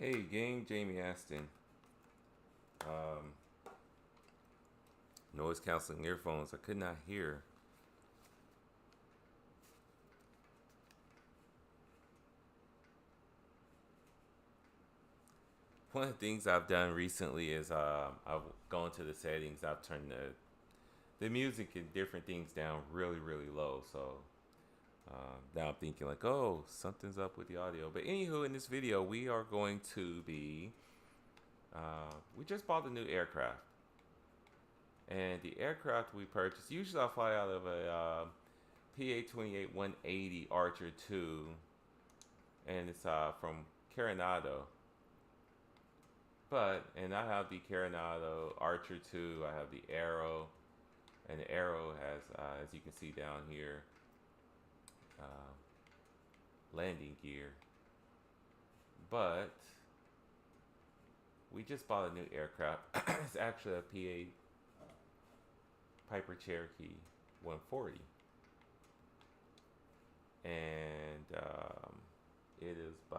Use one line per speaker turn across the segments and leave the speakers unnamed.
Hey, gang, Jamie Aston. Um, Noise canceling earphones. I could not hear. One of the things I've done recently is I've gone to the settings. I've turned the music and different things down really, really low. So now I'm thinking like, oh, something's up with the audio. But anywho, in this video, we are going to be. We just bought a new aircraft, and the aircraft we purchased. Usually, I fly out of a PA-28 180 Archer 2, and it's from Coronado. And I have the Coronado Archer 2. I have the Arrow, and the Arrow has, as you can see down here, uh, landing gear. But we just bought a new aircraft. It's actually a PA Piper Cherokee 140, and it is by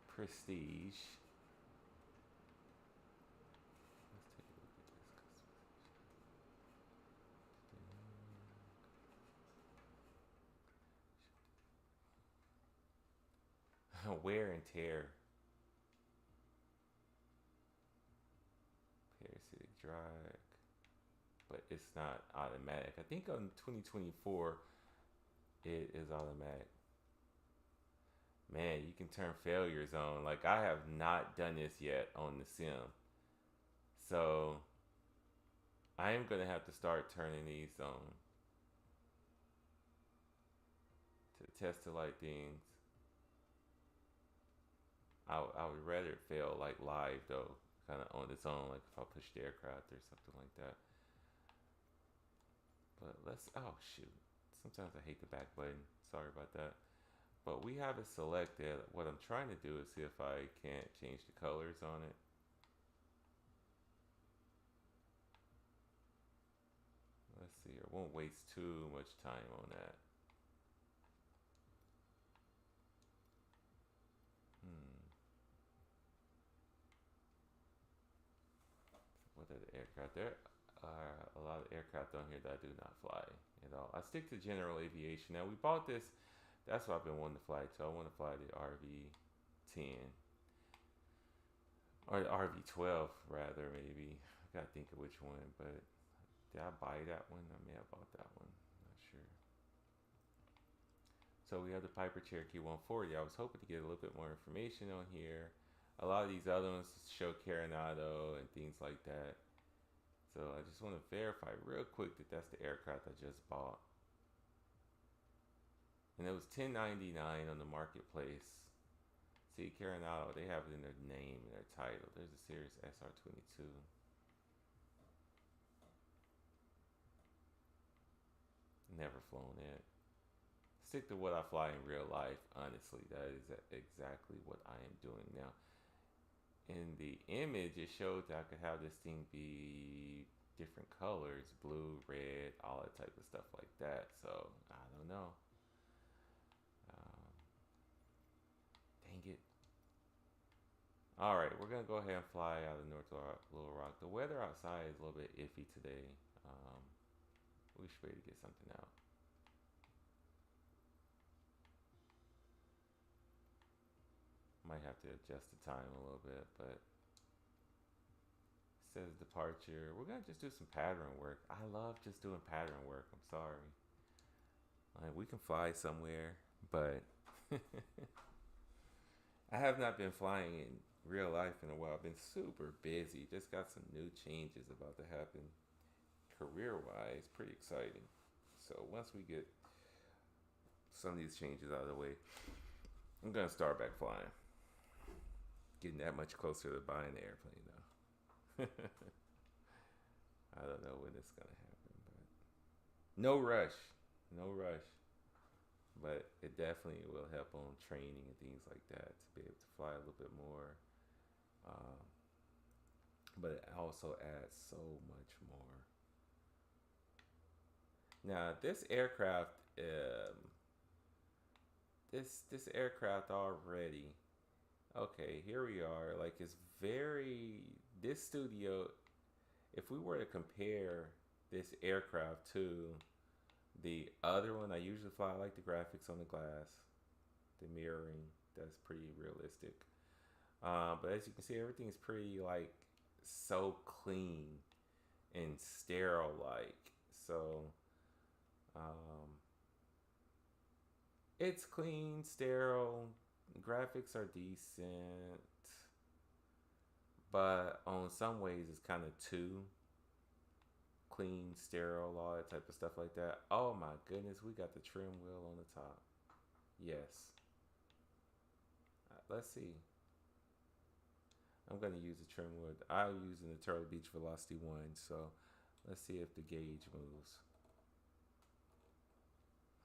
Prestige. Let's take a look at this. Wear and tear. Parasitic drag. But it's not automatic. I think on 2024 it is automatic. Man, you can turn failures on. Like, I have not done this yet on the sim. So I am gonna have to start turning these on to test the light things. I would rather it fail like live though, kind of on its own, like if I push the aircraft or something like that. But let's, oh shoot. Sometimes I hate the back button. Sorry about that. But we have it selected. What I'm trying to do is see if I can't change the colors on it. Let's see here. Won't waste too much time on that. What are the aircraft? There are a lot of aircraft on here that I do not fly at all. I stick to general aviation. Now, we bought this. That's what I've been wanting to fly to. I want to fly the RV-10. Or the RV-12, rather, maybe. I gotta think of which one, but did I buy that one? I may have bought that one. Not sure. So we have the Piper Cherokee 140. I was hoping to get a little bit more information on here. A lot of these other ones show Coronado and things like that. So I just want to verify real quick that that's the aircraft I just bought. And it was $10.99 on the marketplace. See, Coronado, they have it in their name and their title. There's a Series SR22. Never flown it. Stick to what I fly in real life. Honestly, that is exactly what I am doing now. In the image, it showed that I could have this thing be different colors, blue, red, all that type of stuff like that. So I don't know. Um, Dang it. All right, we're gonna go ahead and fly out of North Little Rock. The weather outside is a little bit iffy today. Um, we should be able to get something out. Might have to adjust the time a little bit, but it says departure. We're gonna just do some pattern work. I love just doing pattern work. I'm sorry. Like, we can fly somewhere, but I have not been flying in real life in a while. I've been super busy. Just got some new changes about to happen career wise. Pretty exciting. So once we get some of these changes out of the way, I'm gonna start back flying. Getting that much closer to buying the airplane though. I don't know when it's gonna happen, but no rush. No rush. But it definitely will help on training and things like that to be able to fly a little bit more. Um, but it also adds so much more. Now this aircraft, this aircraft already Okay, here we are. Like it's very this studio. If we were to compare this aircraft to the other one I usually fly, I like the graphics on the glass, the mirroring. That's pretty realistic. But as you can see, everything's pretty like so clean and sterile like. So um, it's clean, sterile. Graphics are decent, but on some ways it's kind of too clean, sterile, all that type of stuff like that. Oh my goodness, we got the trim wheel on the top. Yes. Let's see. I'm going to use the trim wheel. I'm using the Turtle Beach Velocity 1, so let's see if the gauge moves.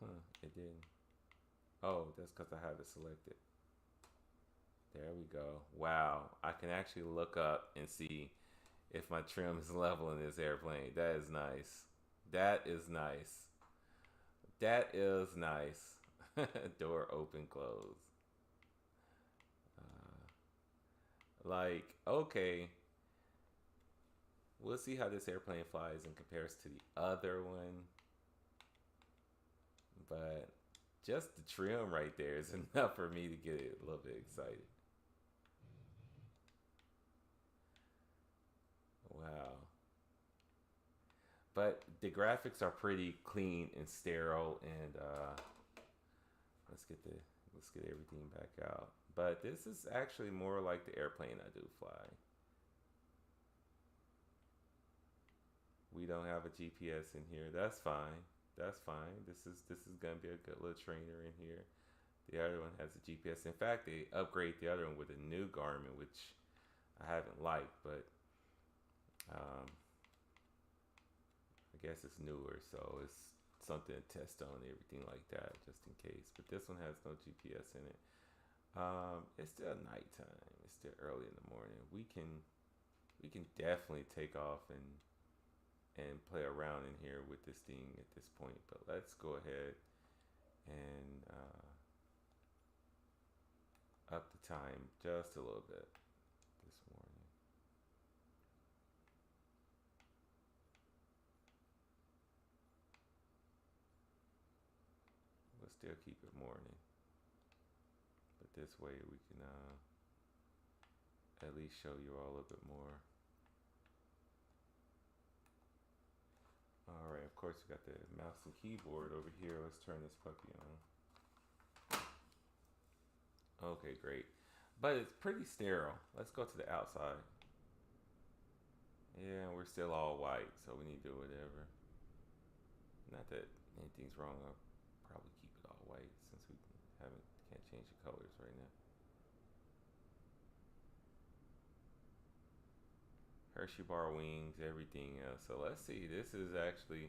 Huh, it didn't. Oh, that's because I have it selected. There we go. Wow, I can actually look up and see if my trim is level in this airplane. That is nice. That is nice. That is nice. Door open, close. Like, okay. We'll see how this airplane flies in comparison to the other one. But just the trim right there is enough for me to get a little bit excited. Wow. But the graphics are pretty clean and sterile, and let's get the let's get everything back out. But this is actually more like the airplane I do fly. We don't have a GPS in here. That's fine. That's fine. This is gonna be a good little trainer in here. The other one has a GPS. In fact, they upgrade the other one with a new Garmin, which I haven't liked, but um, I guess it's newer, so it's something to test on, everything like that, just in case. But this one has no GPS in it. It's still nighttime. It's still early in the morning. We can definitely take off and play around in here with this thing at this point. But let's go ahead and up the time just a little bit this morning. We'll still keep it morning, but this way we can at least show you all a little bit more. All right, of course we got the mouse and keyboard over here. Let's turn this puppy on. Okay, great. But it's pretty sterile. Let's go to the outside. Yeah, we're still all white, so we need to do whatever. Not that anything's wrong. I'll probably keep it all white since we can't change the colors right now. Hershey bar wings, everything else. So let's see. This is actually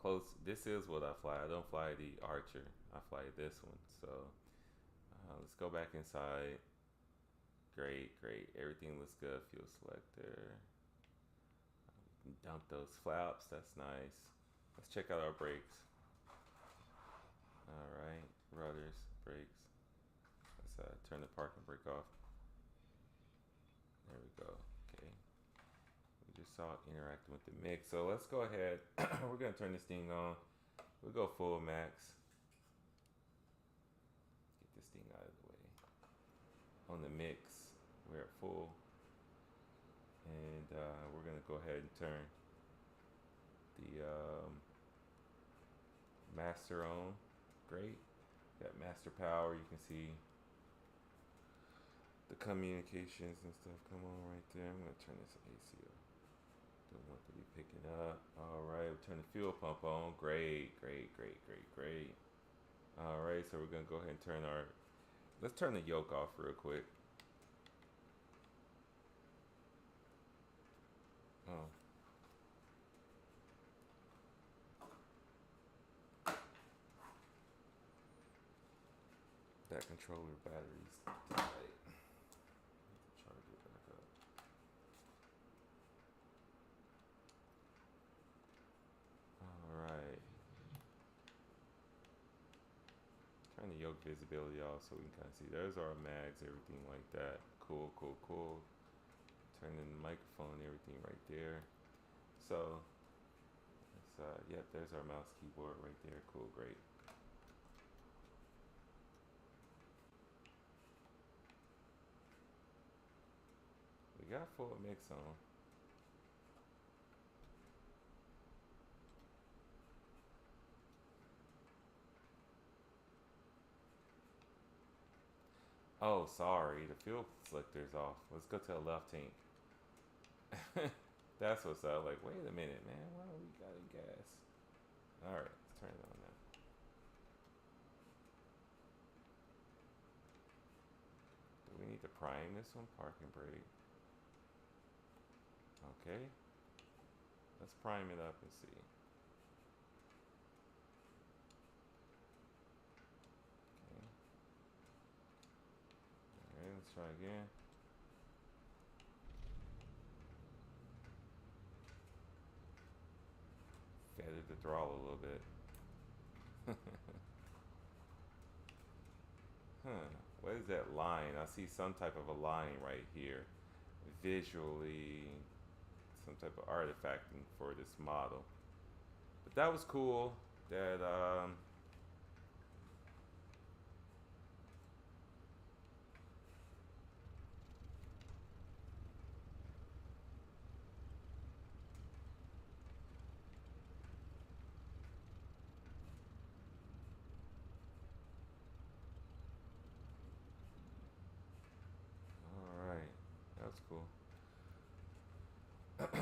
close. This is what I fly. I don't fly the Archer. I fly this one. So let's go back inside. Great, great. Everything looks good. Fuel selector. Dump those flaps. That's nice. Let's check out our brakes. All right, rudders, brakes. Let's turn the parking brake off. There we go. Okay. We just saw it interacting with the mix. So let's go ahead. We're gonna turn this thing on. We'll go full max. Get this thing out of the way. On the mix, we're at full. And we're gonna go ahead and turn the master on. Great. Got master power. You can see the communications and stuff come on right there. I'm gonna turn this AC off. Don't want to be picking up. All right, we turn the fuel pump on. Great, great, great, great, great. All right, so we're gonna go ahead and turn our. Let's turn the yoke off real quick. Oh. That controller battery's died. Charge it back up. Alright. Turn the yoke visibility off so we can kind of see. There's our mags, everything like that. Cool, cool, cool. Turning the microphone, everything right there. So, yep, there's our mouse keyboard right there. Cool, great. We got full mix on. Oh, sorry, the fuel selector's off. Let's go to the left tank. That's what's up. Like, wait a minute, man. Why don't we got gas? All right, let's turn it on now. Do we need to prime this one? Parking brake. Okay. Let's prime it up and see. Okay. All right, let's try again. Feathered the throttle a little bit. Huh. What is that line? I see some type of a line right here. Visually, some type of artifacting for this model. But that was cool. That all right. That's cool. Let's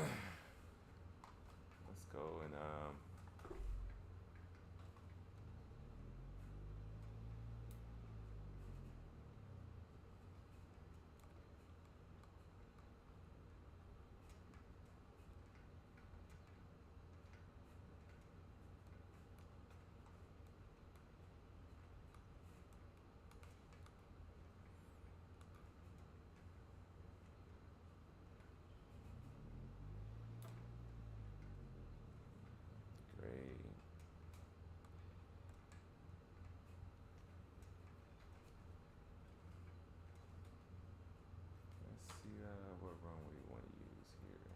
go and great. Let's see what runway we want to use here.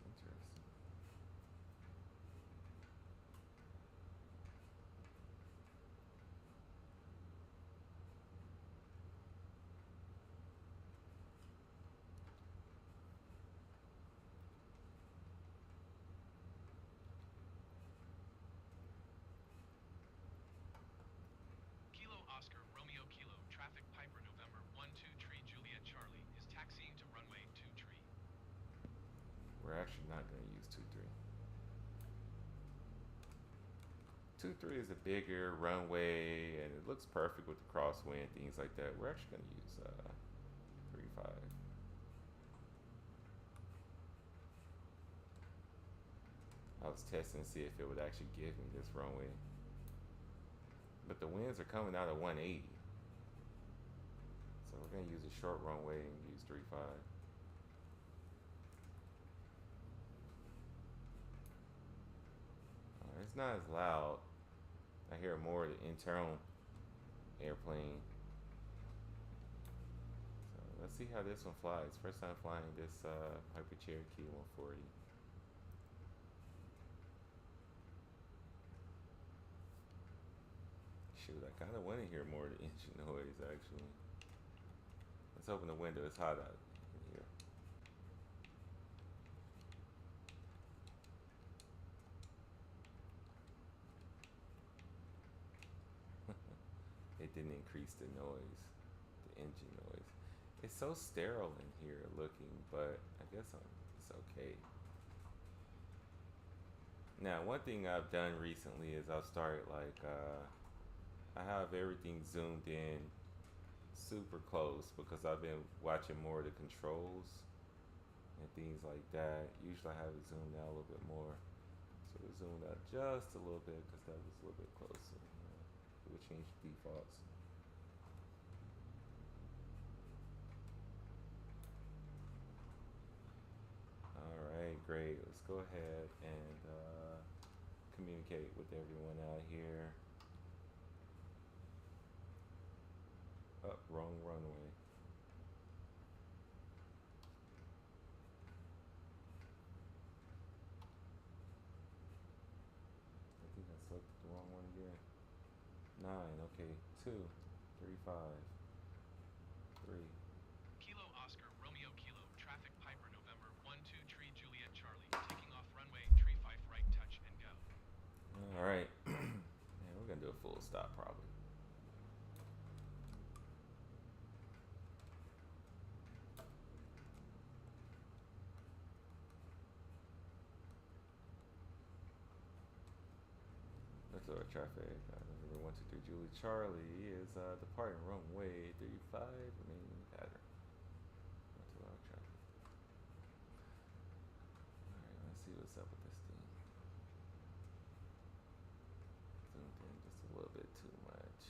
It's interesting.
Kilo Oscar Romeo Kilo traffic Piper November 1-2 Tree Juliet Charlie is taxiing to runway 2 Tree.
We're actually not going to use 2-3. 2-3 is a bigger runway and it looks perfect with the crosswind, things like that. We're actually going to use 3-5. I was testing to see if it would actually give me this runway. But the winds are coming out of 180. So we're going to use a short runway and use 3-5. It's not as loud. I hear more of the internal airplane. So let's see how this one flies. First time flying this Piper Cherokee 140. Shoot, I kind of want to hear more of the engine noise actually. Let's open the window. It's hot out in here. It didn't increase the noise, the engine noise. It's so sterile in here looking, but I guess it's okay. Now, one thing I've done recently is I've started like I have everything zoomed in super close because I've been watching more of the controls and things like that. Usually I have it zoomed out a little bit more. So So we zoomed out just a little bit because that was a little bit closer. It would change the defaults. All right, great. Let's go ahead and communicate with everyone out here. Up, wrong runway. I think I selected the wrong one again. 9, okay. 2, 3, 5, 3.
Kilo Oscar Romeo Kilo traffic Piper November 1-2 Tree Juliet Charlie taking off runway 35 right touch and go.
All right. Man, we're gonna do a full stop probably. That's our traffic. November 123 Julie Charlie is departing runway 35, remaining pattern. That's our traffic. Alright, let's see what's up with this thing. Zoomed in just a little bit too much.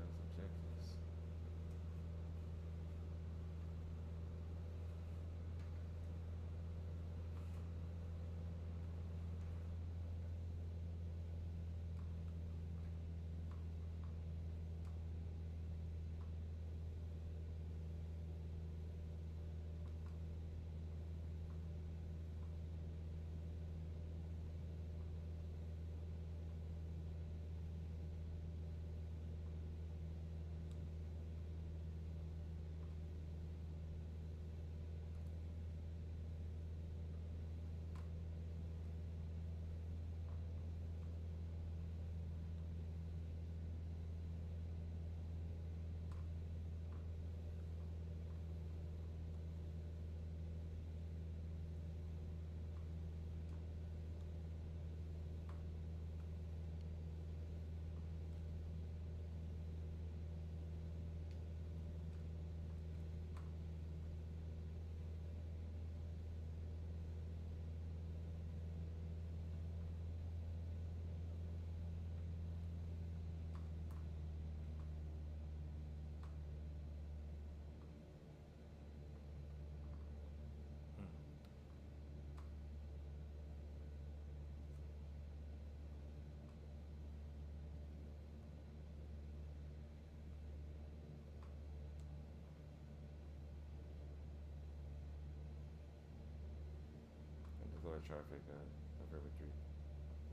Those objectives. And the lower traffic November 3,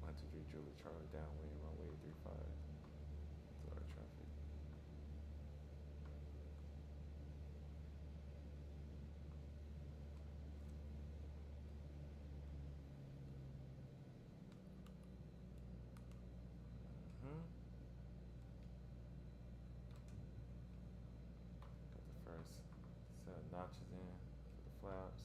123 Julie Charlie downwind runway 35. Lower traffic. Hmm. Got the first set of notches in for the flaps.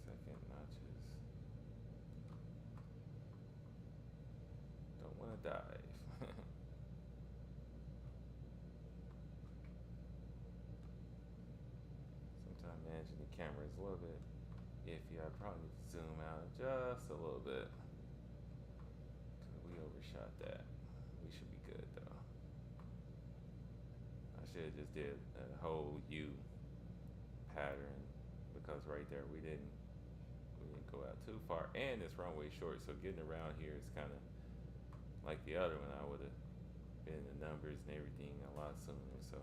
Second notches. Don't want to dive. Sometimes managing the camera is a little bit iffy. I probably need to zoom out just a little bit. We overshot that. We should be good though. I should have just did a whole U pattern because right there we didn't go out too far, and this runway short, so getting around here is kind of like the other one. I would have been in the numbers and everything a lot sooner. So,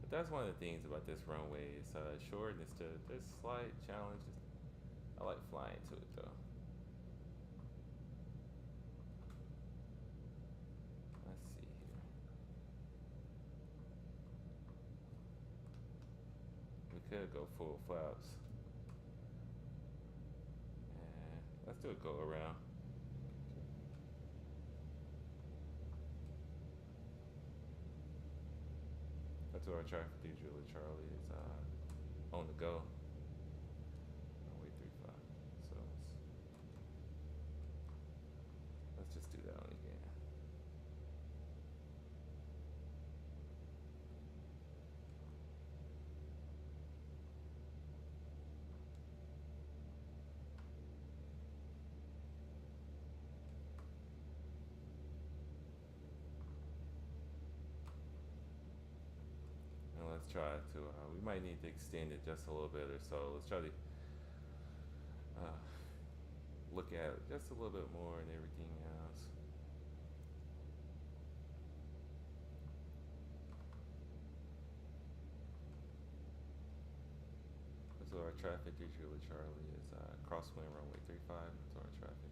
but that's one of the things about this runway. It's short and it's there's slight challenges. I like flying to it though. Let's see here. We could go full flaps. And let's do a go around. That's what our traffic usually Charlie is on the go. Runway 35. So let's just do that one again. And let's try to, we might need to extend it just a little bit or so. Let's try to uh, look at it just a little bit more and everything else. So our traffic usually Charlie is crosswind runway 35. That's our traffic.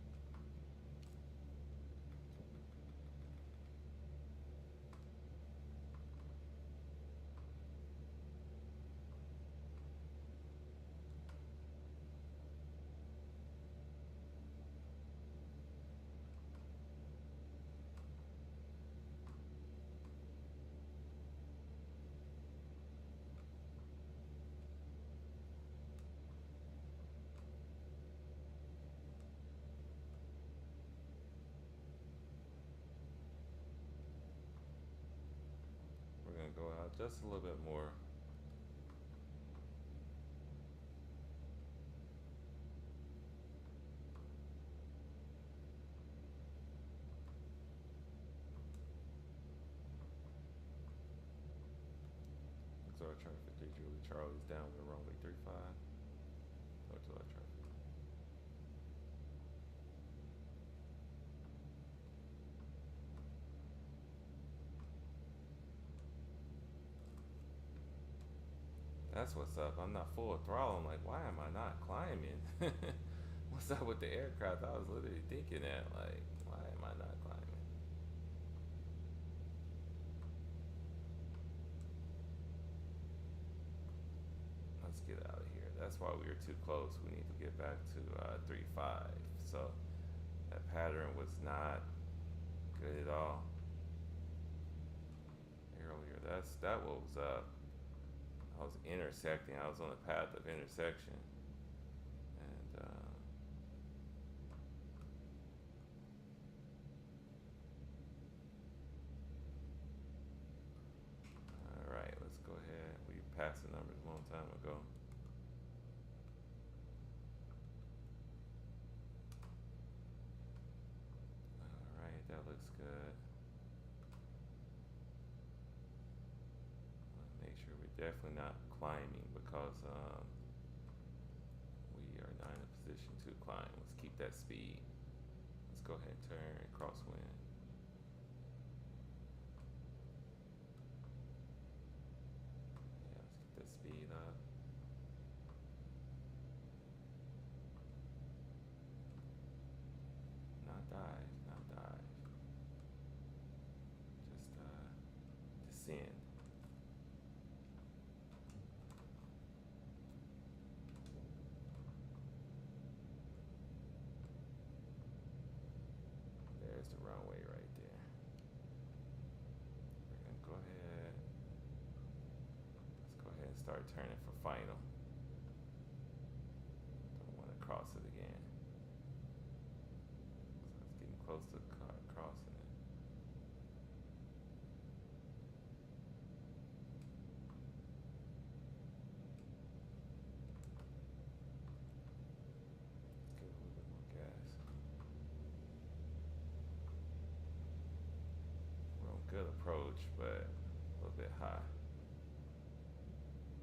We're gonna go out just a little bit more. So our traffic usually Charlie's down with runway 35. Go to our traffic. That's what's up. I'm not full throttle. I'm like, why am I not climbing? What's up with the aircraft? I was literally thinking that, like, why am I not climbing? Let's get out of here. That's why we were too close. We need to get back to 3-5. So that pattern was not good at all earlier. That what was up. I was intersecting. I was on the path of intersection, and all right, let's go ahead. We passed the numbers a long time ago. All right, that looks good. Make sure we're definitely not climbing because we are not in a position to climb. Let's keep that speed. Let's go ahead and turn crosswind. Yeah, let's get that speed up. Not dive, not dive. Just descend. There's the runway right there. We're gonna go ahead. Let's go ahead and start turning for final. Don't want to cross it again. So it's getting close to crossing it. Let's give it a little bit more gas. We're on good approach, but a little bit high.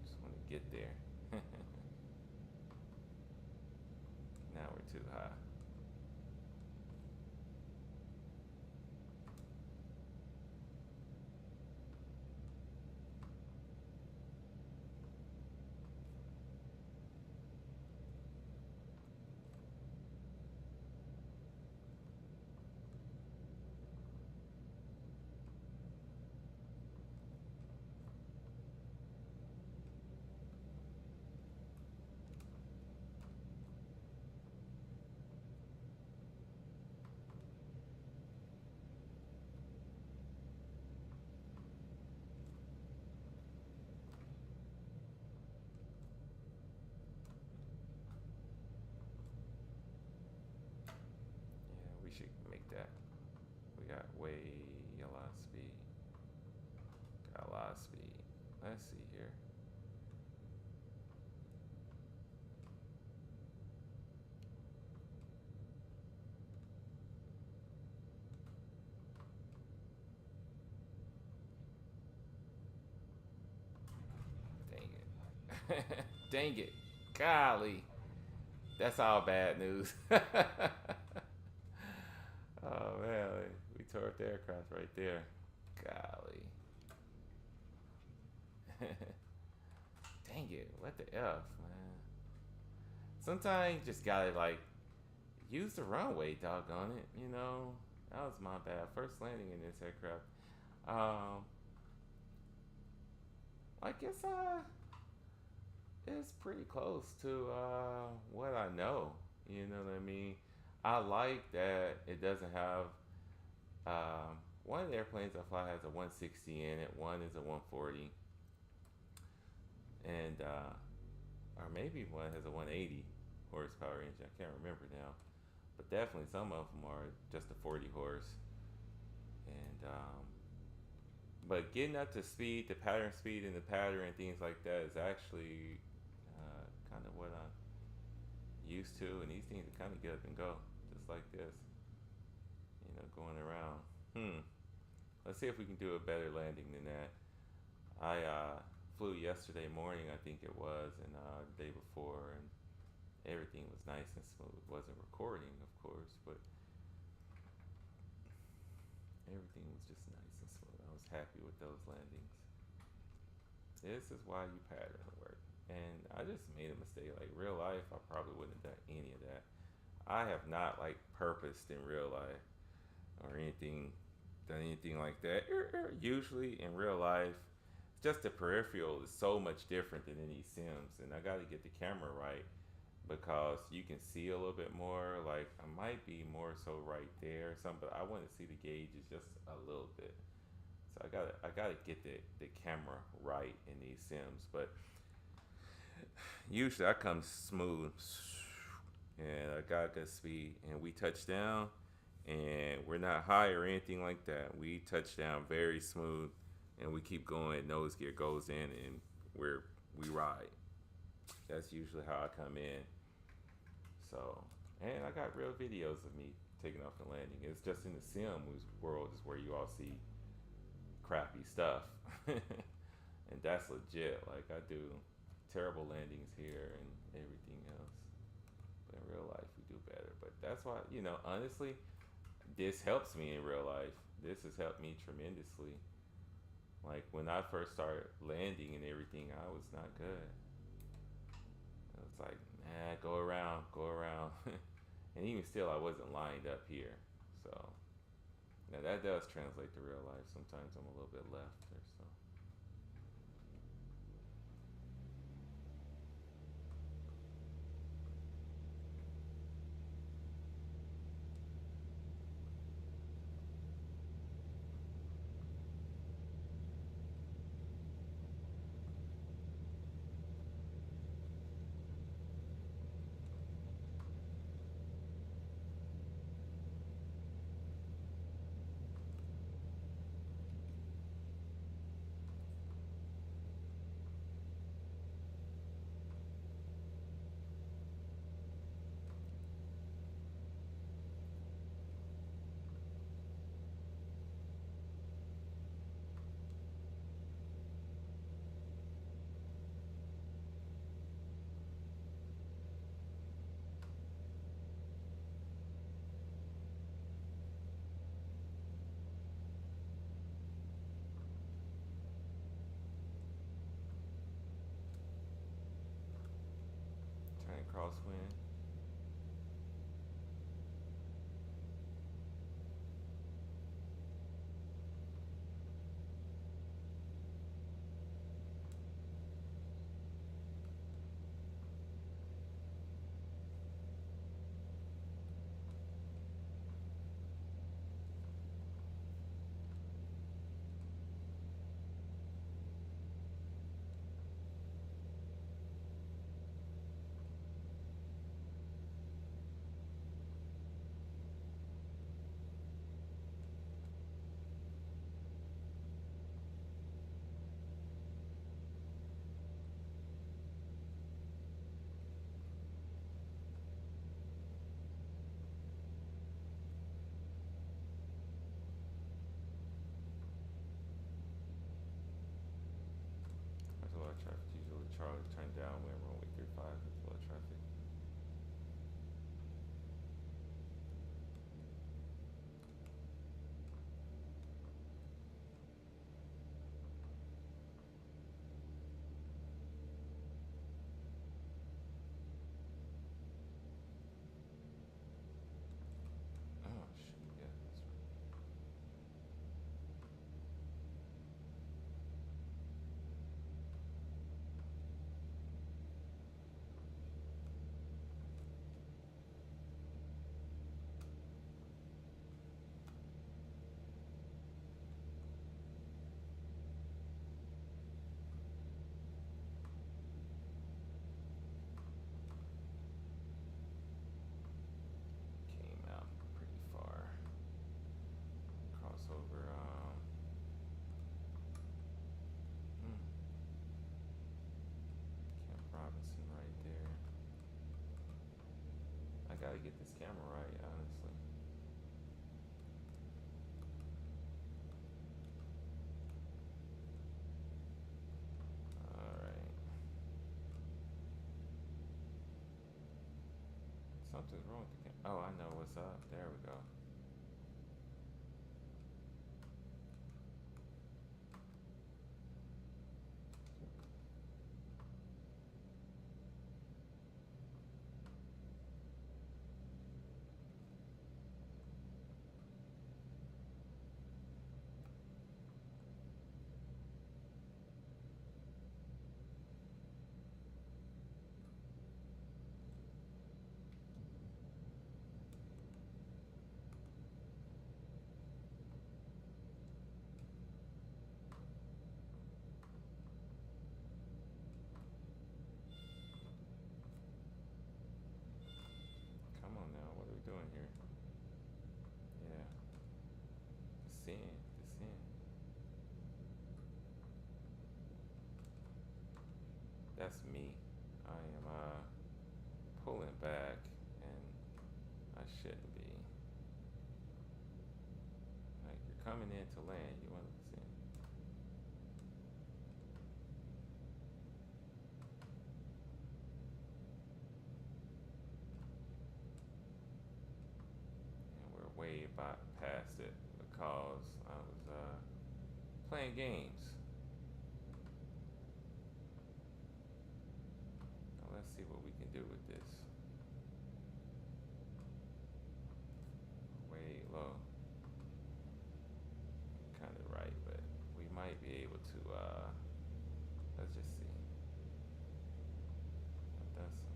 Just want to get there. got way a lot of speed. Got a lot of speed. Let's see here. Dang it. Dang it. Golly. That's all bad news. Oh man, we tore up the aircraft right there. Golly. Dang it. What the F, man? Sometimes you just gotta like use the runway, doggone it. You know, that was my bad. First landing in this aircraft. Um, I guess it's pretty close to what I know. You know what I mean? I like that it doesn't have one of the airplanes I fly has a 160 in it. One is a 140, and or maybe one has a 180 horsepower engine. I can't remember now, but definitely some of them are just a 40 horse. And but getting up to speed, the pattern speed and the pattern and things like that is actually kind of what I'm used to. And these things are kind of get up and go, just like this. You know, going around. Let's see if we can do a better landing than that. I flew yesterday morning, I think it was, and the day before, and everything was nice and smooth. It wasn't recording, of course, but everything was just nice and smooth. I was happy with those landings. This is why you pattern work. And I just made a mistake. Like real life, I probably wouldn't have done any of that. I have not like purposed in real life or anything, done anything like that. Usually in real life, just the peripheral is so much different than any Sims, and I got to get the camera right because you can see a little bit more. Like I might be more so right there, or something, but I want to see the gauges just a little bit. So I gotta get the camera right in these Sims, but usually I come smooth, and I got good speed, and we touch down, and we're not high or anything like that. We touch down very smooth, and we keep going. Nose gear goes in, and we ride. That's usually how I come in. So, and I got real videos of me taking off and landing. It's just in the sim world is where you all see crappy stuff, and that's legit. Like I do terrible landings here and everything else. But in real life, we do better. But that's why, honestly, this helps me in real life. This has helped me tremendously. Like when I first started landing and everything, I was not good. It was like, nah, go around, go around. And even still, I wasn't lined up here. So now that does translate to real life. Sometimes I'm a little bit left or so. Trying to crosswind. Charlie turned downwind runway 35 with flow traffic. Oh shit, yeah, that's right. Came out pretty far. Crossover. Hmm, Camp Robinson right there. I gotta get this camera right, honestly. All right. Something's wrong with the camera. Oh, I know what's up. There we go. Come on now. What are we doing here? Yeah. Descend. Descend. That's me. I am pulling back, and I shouldn't be. Like you're coming in to land, you want to descend. And we're way past it because I was playing games. Now let's see what we can do with this. Way low. Kind of right, but we might be able to. Let's just see. What does some?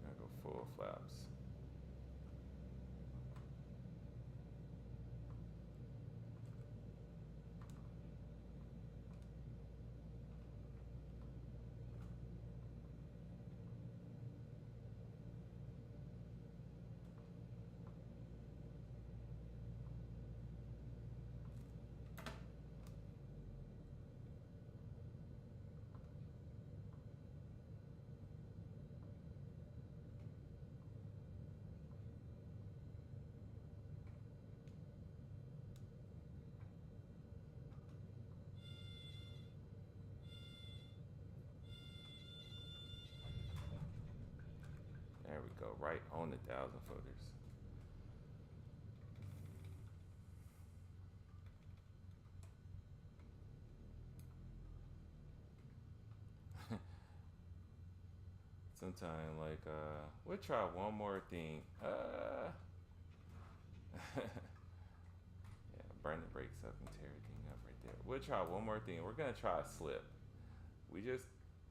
We're gonna go full flaps. There we go, right on the 1,000 footers. Sometime like we'll try one more thing. Yeah, burn the brakes up and tear everything up right there. We'll try one more thing. We're gonna try a slip. We just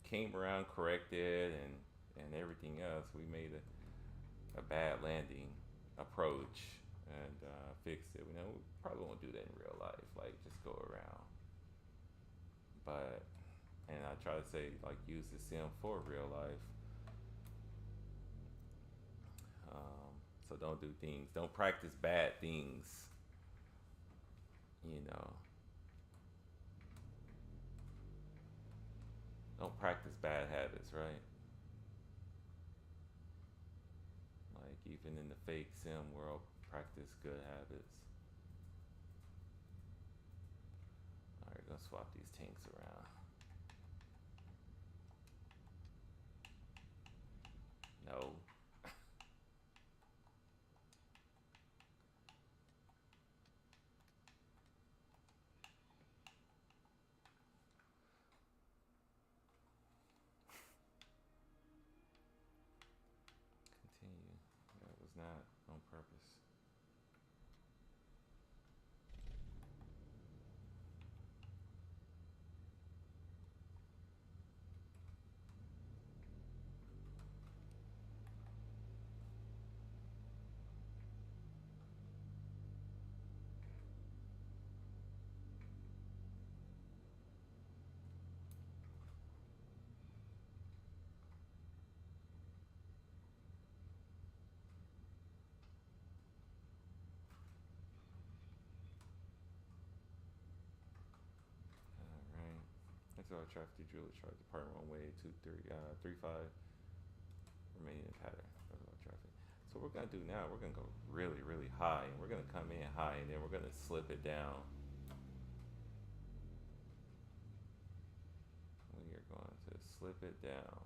came around, corrected, and everything else. We made a bad landing approach and fixed it. You know, we probably won't do that in real life. Like just go around. But and I try to say like use the sim for real life. So don't do things. Don't practice bad things. you know, don't practice bad habits, right? Like even in the fake sim world, practice good habits. All right, gonna swap these tanks around. No. Continue. That was not on purpose. All right. That's all traffic to Julia charge department one way 2 3 3 5 remaining in pattern. That's all traffic. So what we're gonna do now, we're gonna go really, really high, and we're gonna come in high, and then we're gonna slip it down. We are going to slip it down.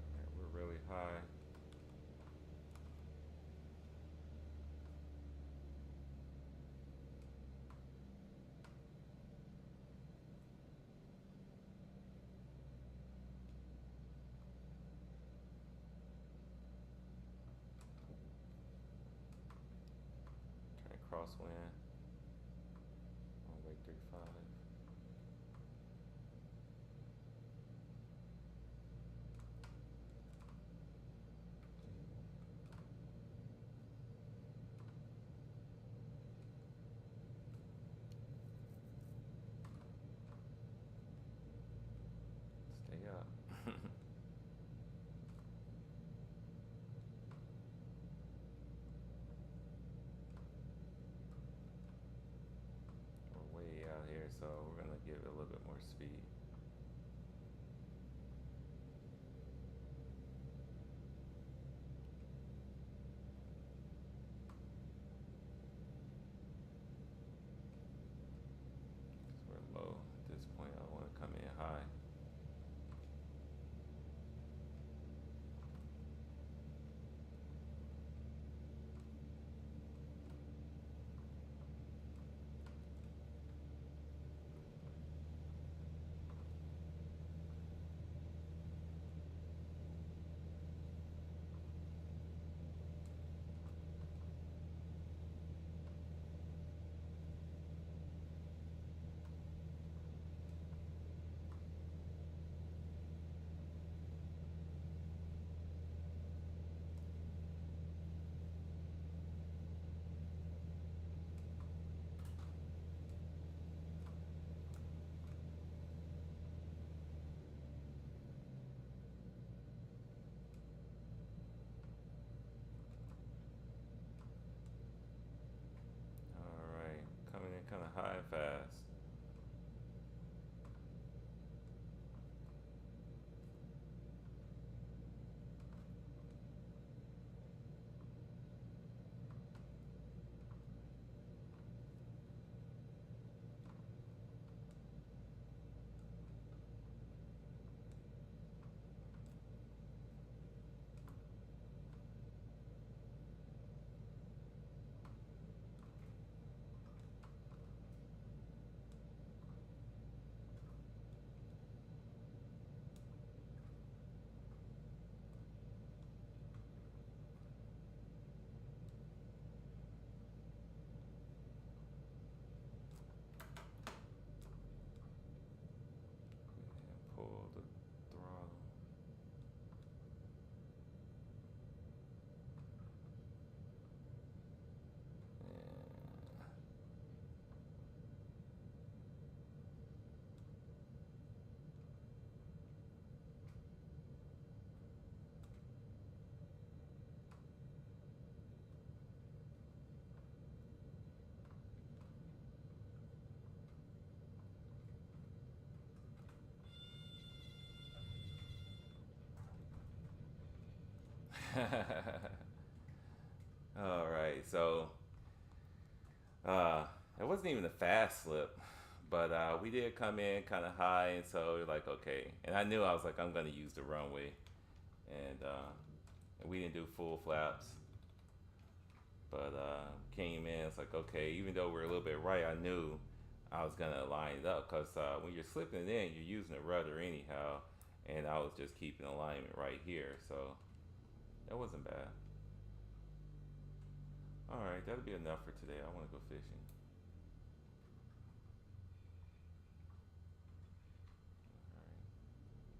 All right, we're really high. crosswind. Runway 35. Stay up. We're way out here, so we're gonna give it a little bit more speed. We're low at this point. I want to come in high. All right, coming in kind of high and fast. And pull the throttle. And all right, so uh, it wasn't even a fast slip, but we did come in kind of high, and so we're like, okay. And I knew I was like, I'm gonna use the runway, and we didn't do full flaps, but came in. It's like, okay, even though we're a little bit right, I knew I was gonna line it up because when you're slipping it in, you're using a rudder anyhow, and I was just keeping alignment right here, so that wasn't bad. All right, that'll be enough for today. I want to go fishing. All right.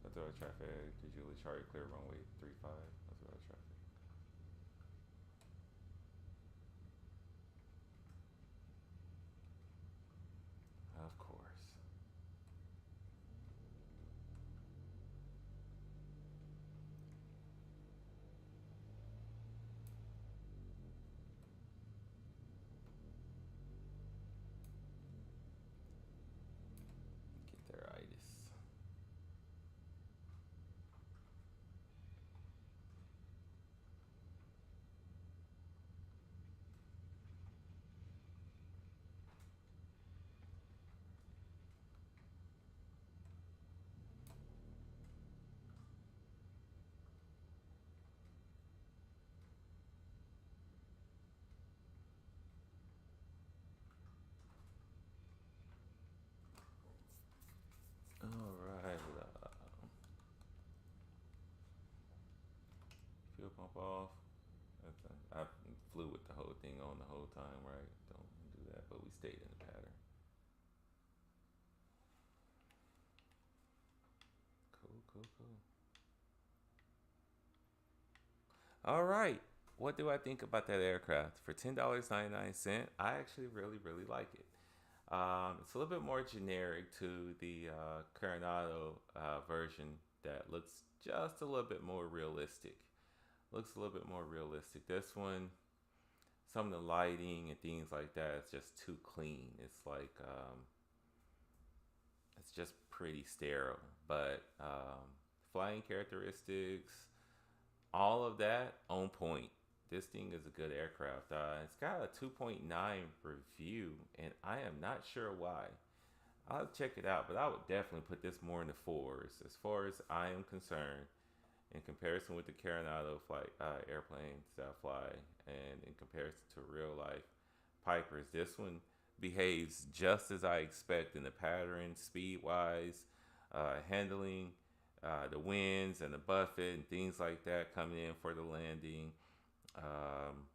That's our traffic. Did you Charlie clear runway 35? That's our traffic. Of course. Get their itis. All right. Fuel pump off. I flew with the whole thing on the whole time, right? Don't but we stayed in the pattern. Cool, cool, cool. All right. What do I think about that aircraft? For $10.99, I actually really, really like it. It's a little bit more generic to the Coronado version that looks just a little bit more realistic. Looks a little bit more realistic. This one, some of the lighting and things like that, it's just too clean. It's like it's just pretty sterile. But flying characteristics, all of that on point. This thing is a good aircraft. It's got a 2.9 review, and I am not sure why. I'll check it out, but I would definitely put this more in the fours as far as I am concerned. In comparison with the Coronado flight airplanes that I fly, and in comparison to real life Pipers, this one behaves just as I expect in the pattern, speed wise, handling, the winds and the buffet and things like that coming in for the landing, um,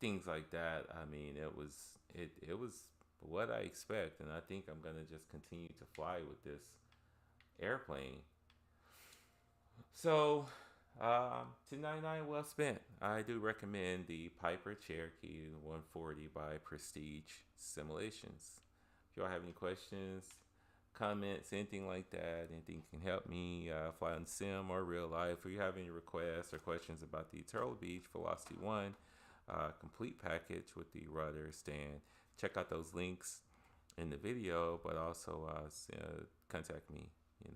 things like that. I mean, it was what I expect, and I think I'm gonna just continue to fly with this airplane. So, 1099 well spent. I do recommend the Piper Cherokee 140 by Prestige Simulations. If y'all have any questions, comments, anything like that, anything can help me fly on sim or real life, or you have any requests or questions about the Turtle Beach Velocity 1 complete package with the rudder stand, check out those links in the video, but also contact me. Thank